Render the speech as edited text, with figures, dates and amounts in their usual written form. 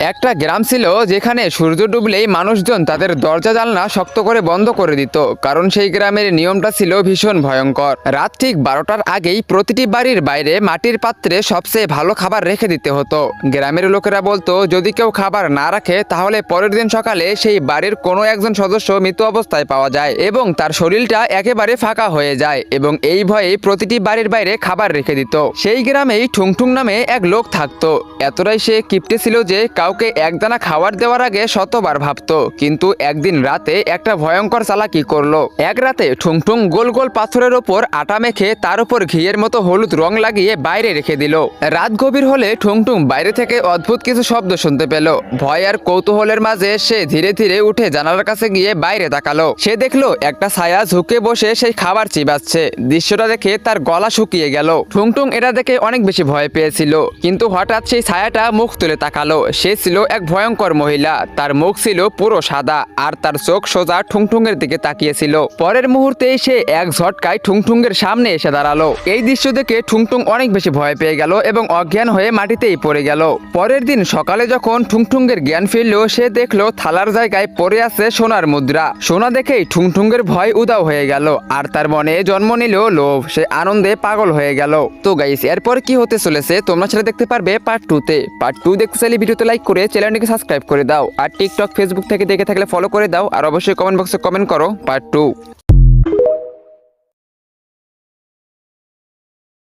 একটা গ্রাম ছিল যেখানে সূর্য ডুবলেই মানুষজন তাদের দরজা জানলা শক্ত করে বন্ধ করে দিত, কারণ সেই গ্রামের নিয়মটা ছিল ভীষণ ভয়ঙ্কর। রাত ঠিক 12টার আগেই প্রতিটি বাড়ির বাইরে মাটির পাত্রে সবচেয়ে ভালো খাবার রেখে দিতে হতো। গ্রামের লোকেরা বলতো যদি কেউ খাবার না রাখে তাহলে পরের দিন সকালে সেই বাড়ির কোনো একজন সদস্য মৃত অবস্থায় পাওয়া যায় এবং তার শরীরটা একেবারে ফাঁকা হয়ে যায়, এবং এই ভয়ে প্রতিটি বাড়ির বাইরে খাবার রেখে দিত। সেই গ্রামেই ঠুংঠুং নামে এক লোক থাকতো। এতটাই সে কিপ্টে ছিল যে কাউকে একদানা খাবার দেওয়ার আগে শতবার ভাবতো। কিন্তু একদিন রাতে একটা ভয়ঙ্কর চালাকি করলো। এক রাতে ঠুংঠুং গোল গোল পাথরের ওপর আটা মেখে তার উপর ঘিয়ের মতো হলুদ রং লাগিয়ে বাইরে রেখে দিল। রাত গভীর হলে ঠুংঠুং বাইরে থেকে অদ্ভুত কিছু শব্দ শুনতে পেল। ভয় আর কৌতূহলের মাঝে সে ধীরে ধীরে উঠে জানালার কাছে গিয়ে বাইরে তাকালো। সে দেখলো একটা ছায়া ঝুঁকে বসে সেই খাবার চিবাচ্ছে। দৃশ্যটা দেখে তার গলা শুকিয়ে গেল। ঠুংঠুং এটা দেখে অনেক বেশি ভয় পেয়েছিল, কিন্তু হঠাৎ সেই ছায়াটা মুখ তুলে তাকালো। সে ছিল এক ভয়ঙ্কর মহিলা। তার মুখ ছিল পুরো সাদা আর তার চোখ সোজা ঠুংঠুংয়ের দিকে তাকিয়েছিল। পরের মুহূর্তেই সে এক ঝটকায় ঠুংঠুংয়ের সামনে এসে দাঁড়ালো। এই দৃশ্য দেখে ঠুংঠুং অনেক বেশি ভয় পেয়ে গেল এবং অজ্ঞান হয়ে মাটিতেই পড়ে গেল। পরের দিন সকালে যখন ঠুংঠুংয়ের জ্ঞান ফিরল, সে দেখলো থালার জায়গায় পড়ে আছে সোনার মুদ্রা। সোনা দেখেই ঠুংঠুংয়ের ভয় উধাও হয়ে গেল আর তার মনে জন্ম নিল লোভ। সে আনন্দে পাগল হয়ে গেল। তো গাইস, এরপর কি হতে চলেছে তোমরা সেটা দেখতে পারবে পার্ট 2-তে। পার্ট 2 দেখতে চাইলে ভিডিওতে লাইক করে চ্যানেলটিকে সাবস্ক্রাইব করে দাও, আর টিকটক ফেসবুক থেকে দেখে থাকলে ফলো করে দাও, আর অবশ্যই কমেন্ট বক্সে কমেন্ট করো পার্ট 2।